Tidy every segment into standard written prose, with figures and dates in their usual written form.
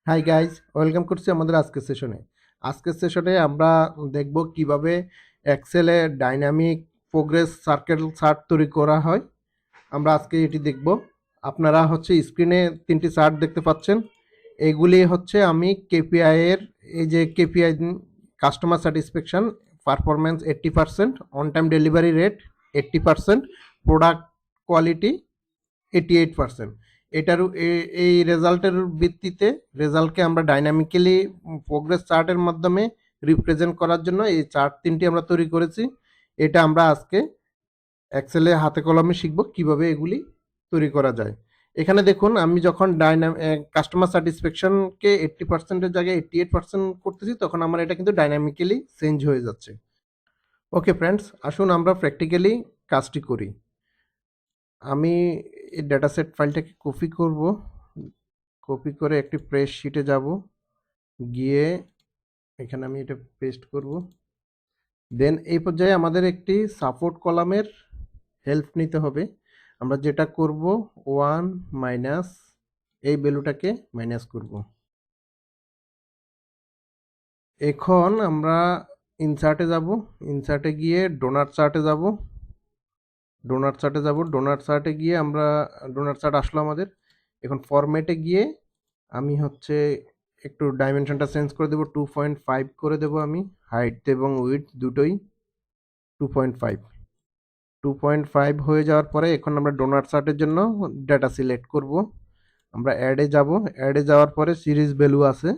Hi guys, welcome করছি আমাদের আজকের সেশনে। আজকের সেশনে আমরা দেখব কিভাবে এক্সেলে ডাইনামিক প্রোগ্রেস সার্কেল চার্ট তৈরি করা হয়। আমরা আজকে এটি দেখব। আপনারা স্ক্রিনে 3টি চার্ট দেখতে পাচ্ছেন। এগুলি আমি কেপিআই এর, এই যে KPI, customer satisfaction performance 80%, on time delivery rate 80%, product quality 88%। এই রেজাল্টের ভিত্তিতে রেজাল্টকে আমরা ডাইনামিক্যালি প্রোগ্রেস চার্টের মাধ্যমে রিপ্রেজেন্ট করার জন্য এই চার্ট 3টি আমরা তৈরি করেছি। এটা আমরা আজকে এক্সেলে হাতে কলমে শিখব কিভাবে এগুলি তৈরি করা যায়। এখানে দেখুন, আমি যখন কাস্টমার স্যাটিসফ্যাকশনকে 80%-এর জায়গায় 88% করতেছি, তখন আমার এটা কিন্তু ডাইনামিক্যালি চেঞ্জ হয়ে যাচ্ছে। ওকে ফ্রেন্ডস, আসুন আমরা প্র্যাকটিক্যালি কাজটি করি। আমি এই ডেটাসেট ফাইলটাকে কপি করব। কপি করে একটি স্প্রেডশিটে যাব, গিয়ে এখানে আমি এটা পেস্ট করব। দেন এই পর্যায়ে আমাদের একটি সাপোর্ট কলামের হেল্প নিতে হবে। আমরা যেটা করব, 1 মাইনাস এই ভ্যালুটাকে মাইনাস করব। এখন আমরা ইনসার্টে যাব, ইনসার্টে গিয়ে ডোনার চার্টে যাব, ডোনার চার্টে গিয়ে আমরা ডোনার চার্ট আসলো আমাদের। এখন ফরম্যাটে গিয়ে আমি একটু ডাইমেনশনটা চেঞ্জ করে দেবো, 2.5 করে দেবো। আমি হাইট এবং উইডথ দুটোই 2.5। 2.5 হয়ে যাওয়ার পরে এখন আমরা ডোনার চার্টের জন্য ডাটা সিলেক্ট করব। আমরা অ্যাডে যাওয়ার পরে সিরিজ ভ্যালু আছে।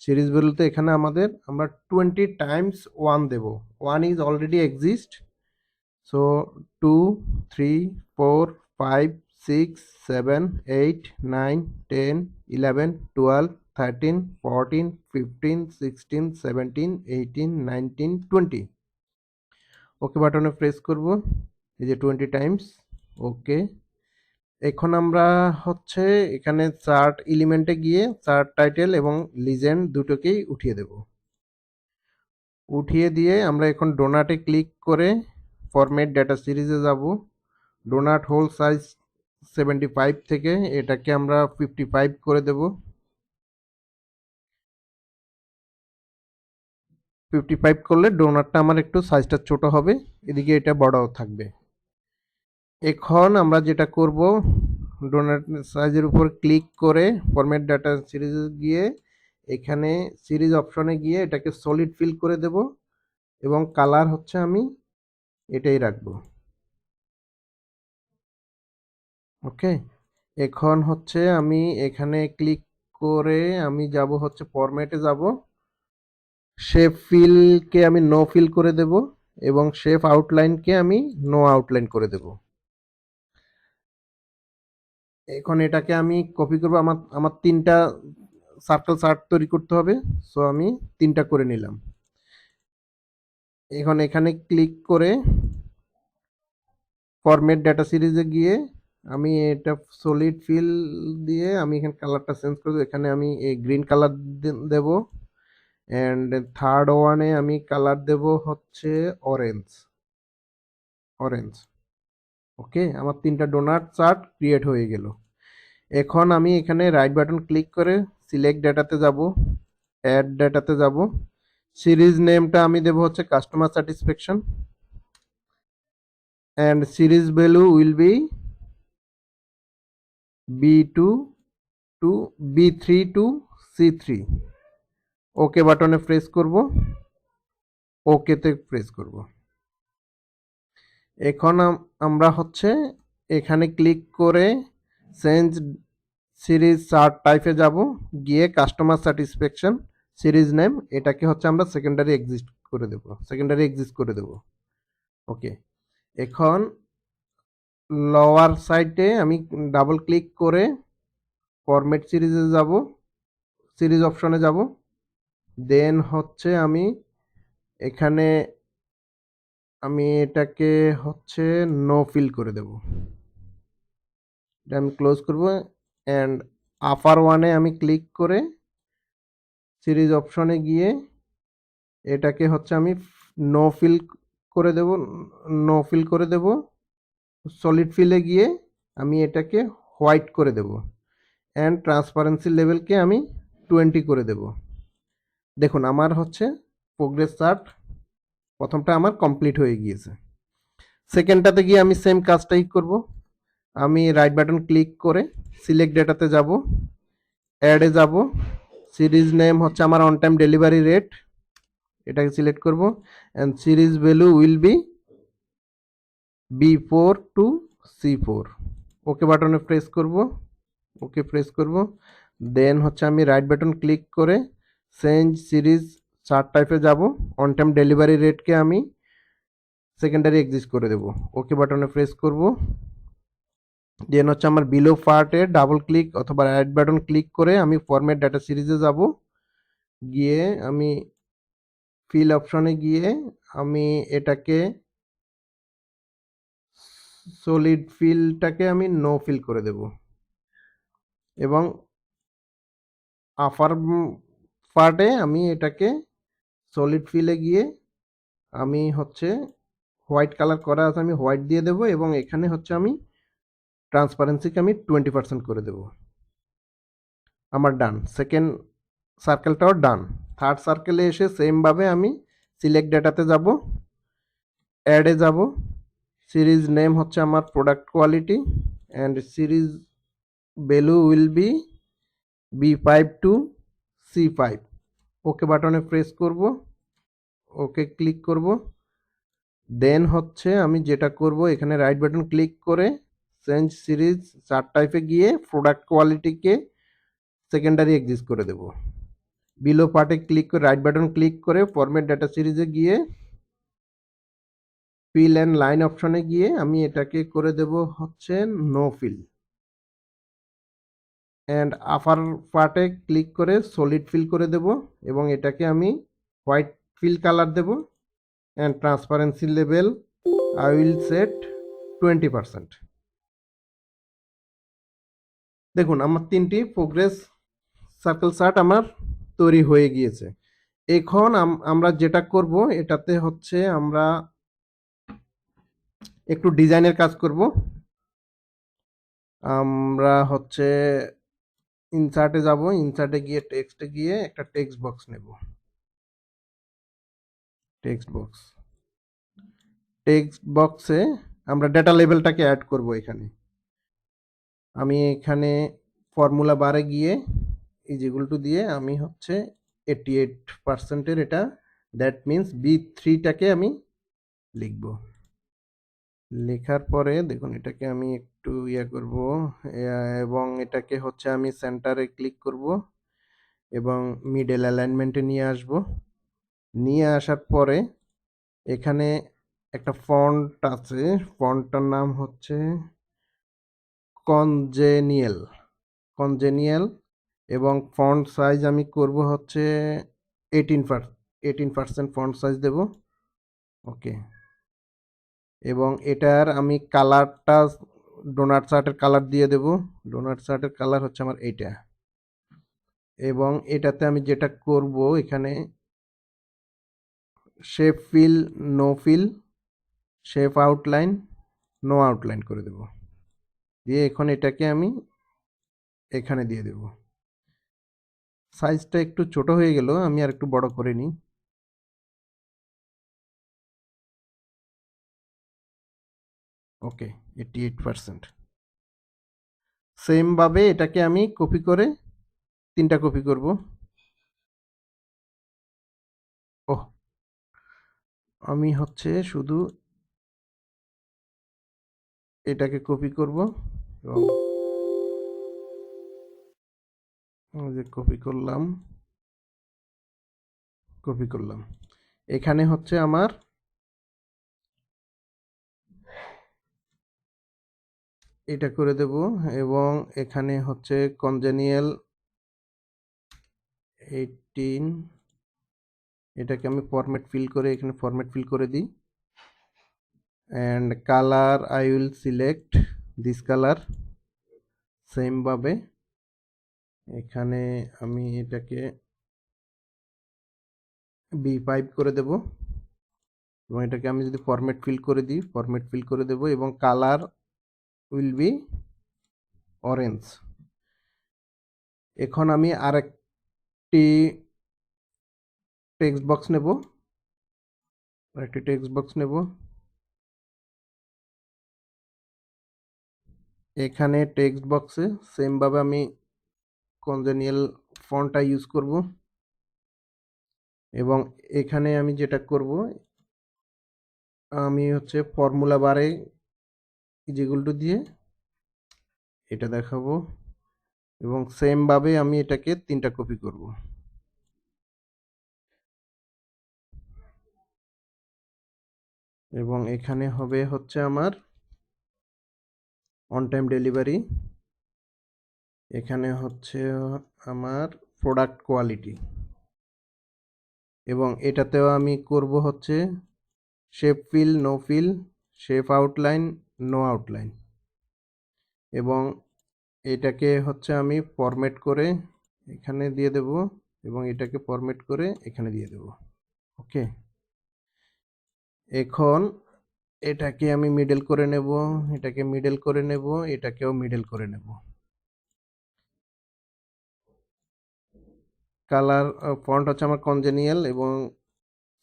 সিরিজ ভ্যালুতে এখানে আমরা 20 টাইমস 1 দেব। 1 ইজ অলরেডি এক্সিস্ট, সো 2, 3, 4, 5, 6, 7, 8, 9, 10, 11, 12, 13, 14, 15, 16, 17, 18, 19, 20। ওকে বাটনে প্রেস করব, এই যে 20 টাইমস। ওকে, এখন আমরা এখানে চার্ট এলিমেন্টে গিয়ে চার্ট টাইটেল এবং লিজেন্ড দুটোকেই উঠিয়ে দেব। উঠিয়ে দিয়ে আমরা এখন ডোনাটে ক্লিক করে ফরম্যাট ডেটা সিরিজে যাব। ডোনাট হোল সাইজ 75 থেকে এটাকে আমরা 55 করে দেব। 55 করলে ডোনাটটা আমার একটু সাইজটা ছোট হবে, এদিকে এটা বড় থাকবে। এখন আমরা যেটা করব, ডোনাট সাইজের উপর ক্লিক করে ফরম্যাট ডাটা সিরিজে গিয়ে এখানে সিরিজ অপশনে গিয়ে এটাকে সলিড ফিল করে দেব এবং কালার আমি এটাই রাখবো। ওকে, এখন আমি এখানে ক্লিক করে আমি যাব ফরম্যাটে যাব। শেপ ফিলকে আমি নো ফিল করে দেব এবং শেপ আউটলাইনকে আমি নো আউটলাইন করে দেব। এখন এটাকে আমি কপি করব। আমার আমার 3টা সার্কেল চার্ট তৈরি করতে হবে, সো আমি 3টা করে নিলাম। এখন এখানে ক্লিক করে ফরম্যাট ডাটা সিরিজে গিয়ে আমি এটা সলিড ফিল দিয়ে আমি এখানে কালারটা চেঞ্জ করব। এখানে আমি এই গ্রিন কালার দেব, অ্যান্ড থার্ড ওয়ানে আমি কালার দেব অরেঞ্জ। অরেঞ্জ। ওকে, আমার 3টা ডোনাট চার্ট ক্রিয়েট হয়ে গেল। এখন আমি এখানে রাইট বাটন ক্লিক করে সিলেক্ট ডেটাতে যাব, অ্যাড ডেটাতে যাব। সিরিজ নেমটা আমি দেব customer satisfaction, and series value will be B2 to B3 to C3। Okay বাটনে প্রেস করব, ওকেতে প্রেস করব। এখন আমরা এখানে ক্লিক করে চেঞ্জ সিরিজ চার্ট টাইপে যাব, গিয়ে কাস্টমার স্যাটিসফ্যাকশন সিরিজ নেম এটাকে আমরা সেকেন্ডারি এক্সিস্ট করে দেব। ওকে, এখন লোয়ার সাইডে আমি ডাবল ক্লিক করে ফরম্যাট সিরিজে যাব, সিরিজ অপশনে যাব। দেন আমি এখানে আমি এটাকে নো ফিল করে দেব। এটা আমি ক্লোজ করব, অ্যান্ড আপার ওয়ানে আমি ক্লিক করে সিরিজ অপশনে গিয়ে এটাকে আমি নো ফিল করে দেব। নো ফিল করে দেব। সলিড ফিলে গিয়ে আমি এটাকে হোয়াইট করে দেব, অ্যান্ড ট্রান্সপারেন্সি লেভেলকে আমি 20 করে দেব। দেখুন আমার হচ্ছে প্রোগ্রেস চার্ট প্রথমটা আমার কমপ্লিট হয়ে গিয়েছে। সেকেন্ডটাতে গিয়ে আমি সেম কাজটাই করব। আমি রাইট বাটন ক্লিক করে সিলেক্ট ডেটাতে যাব, অ্যাডে যাব, সিরিজ নেম হচ্ছে আমার অন টাইম ডেলিভারি রেট, এটাকে সিলেক্ট করব, and series value will be B4 to C4। Okay বাটনে প্রেস করব, ওকে প্রেস করব। দেন হচ্ছে আমি রাইট বাটন ক্লিক করে চেঞ্জ সিরিজ চার্ট টাইপে যাব, অন টাইম ডেলিভারি রেটকে আমি সেকেন্ডারি এক্সিস্ট করে দেব। ওকে বাটনে প্রেস করব। দেন হচ্ছে আমার বিলো পার্টে ডাবল ক্লিক অথবা রাইট বাটন ক্লিক করে আমি ফরম্যাট ডাটা সিরিজে যাব, গিয়ে আমি ফিল অপশনে গিয়ে আমি এটাকে সলিড ফিলটাকে আমি নো ফিল করে দেব, এবং আপার পার্টে আমি এটাকে সলিড ফিলে গিয়ে আমি হচ্ছে হোয়াইট কালার করা আছে, আমি হোয়াইট দিয়ে দেব, এবং এখানে হচ্ছে আমি ট্রান্সপারেন্সিকে আমি 20% করে দেব। আমার ডান, সেকেন্ড সার্কেলটাও ডান। থার্ড সার্কেলে এসে সেমভাবে আমি সিলেক্ট ডেটাতে যাব, অ্যাডে যাব, সিরিজ নেম হচ্ছে আমার product quality, and series value will be B5 to C5। Okay বাটনে প্রেস করব, ওকে ক্লিক করব। দেন হচ্ছে আমি যেটা করব, এখানে রাইট বাটন ক্লিক করে চেঞ্জ সিরিজ চার্ট টাইপে গিয়ে প্রোডাক্ট কোয়ালিটিকে সেকেন্ডারি এক্সিস্ট করে দেব। বিলো পার্টে ক্লিক করে রাইট বাটন ক্লিক করে ফরম্যাট ডাটা সিরিজে গিয়ে ফিল অ্যান্ড লাইন অপশনে গিয়ে আমি এটাকে করে দেব হচ্ছে নো ফিল, অ্যান্ড আপার পার্টে ক্লিক করে সলিড ফিল করে দেব, এবং এটাকে আমি হোয়াইট ফিল কালার দেব, and transparency level I will set 20%। দেখুন আমার 3টি প্রোগ্রেস সার্কেল চার্ট আমার তৈরি হয়ে গিয়েছে। এখন আমরা যেটা করব, এটাতে হচ্ছে আমরা একটু ডিজাইনের কাজ করব। আমরা হচ্ছে ইনসার্টে যাব, ইনসার্টে গিয়ে টেক্সটে গিয়ে একটা টেক্সট বক্স নেব। টেক্সট বক্সে আমরা ডেটা লেভেলটাকে অ্যাড করব। এখানে আমি এখানে ফর্মুলা বারে গিয়ে ইজ ইকুয়াল টু দিয়ে আমি হচ্ছে 88%-এর এটা, দ্যাট মিন্স B3টাকে আমি লিখব। লেখার পরে দেখুন এটাকে আমি একটু করব, এবং এটাকে হচ্ছে আমি সেন্টারে ক্লিক করব এবং মিডল অ্যালাইনমেন্টে নিয়ে আসব। নিয়ে আসার পরে এখানে একটা ফন্ট আছে, ফন্টটার নাম হচ্ছে কনজেনিয়াল, এবং ফন্ট সাইজ আমি করব হচ্ছে 18% ফন্ট সাইজ দেব। ওকে, এবং এটার আমি কালারটা ডোনাট চার্টের কালার দিয়ে দেব। ডোনাট চার্টের কালার হচ্ছে আমার এইটা, এবং এটাতে আমি যেটা করব, এখানে shape fill, no fill, shape outline, no outline করে দেব। দিয়ে এখন এটাকে আমি এখানে দিয়ে দেব। সাইজটা একটু ছোট হয়ে গেল, আমি আর একটু বড় করে নিই। ওকে, 88%। সেমভাবে এটাকে আমি কপি করে 3টা কপি করব। ওহ, আমি হচ্ছে শুধু এটাকে কপি করব, এবং যে কপি করলাম, এখানে হচ্ছে আমার এটা করে দেব, এবং এখানে হচ্ছে কনজেনিয়াল 18, এটাকে আমি ফরম্যাট ফিল করে এখানে ফরম্যাট ফিল করে দিই, and colour I will select this colour. Same ভাবে এখানে আমি এটাকে B5 করে দেব, এবং এটাকে আমি যদি ফরম্যাট ফিল করে দিই, ফরম্যাট ফিল করে দেব, এবং কালার উইল বি অরেঞ্জ। এখন আমি একটি টেক্সট বক্স নেব, এখানে টেক্সট বক্সে সেম ভাবে আমি কনজেনিয়াল ফন্টটা ইউজ করব এবং এখানে আমি যেটা করব, আমি হচ্ছে ফর্মুলা বারে যেগুলো দিয়ে এটা দেখাবো এবং সেম ভাবে আমি এটাকে 3টা কপি করব। এবং এখানে হবে হচ্ছে আমার অন টাইম ডেলিভারি, এখানে হচ্ছে আমার প্রোডাক্ট কোয়ালিটি এবং এটাতেও আমি করব হচ্ছে shape fill, no fill, shape outline, no outline এবং এটাকে হচ্ছে আমি ফরম্যাট করে এখানে দিয়ে দেব এবং এটাকে ফরম্যাট করে এখানে দিয়ে দেব। ওকে, এখন এটাকে আমি মিডল করে নেব, এটাকে মিডল করে নেব, এটাকেও মিডল করে নেব। কালার ফন্ট হচ্ছে আমার কনজেনিয়াল এবং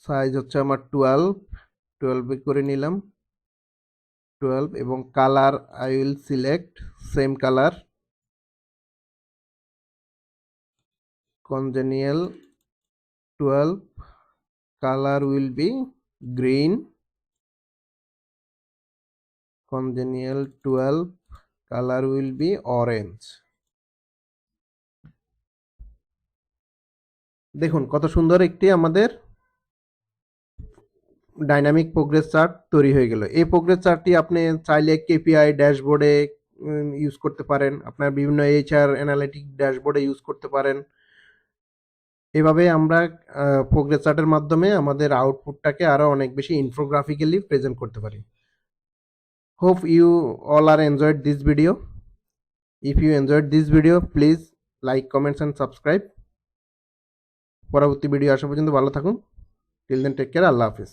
সাইজ হচ্ছে আমার 12 করে নিলাম, 12 এবং colour I will select same colour, congenial 12, color will be green, congenial 12, color will be orange। দেখুন কত সুন্দর একটি আমাদের ডাইনামিক প্রোগ্রেস চার্ট তৈরি হয়ে গেল। এই প্রোগ্রেস চার্টটি আপনি চাইলে কেপিআই ড্যাশবোর্ডে ইউজ করতে পারেন, আপনার বিভিন্ন এইচআর অ্যানালিটিক ড্যাশবোর্ডে ইউজ করতে পারেন। এভাবে আমরা প্রোগ্রেস চার্টের মাধ্যমে আমাদের আউটপুটটাকে আরো অনেক বেশি ইনফোগ্রাফিক্যালি প্রেজেন্ট করতে পারি। Hope you all are enjoyed this video. If you enjoyed this video, please like, comments and subscribe. পরবর্তী ভিডিও আসা পর্যন্ত ভালো থাকুন। Till then, take care. আল্লাহ হাফেজ।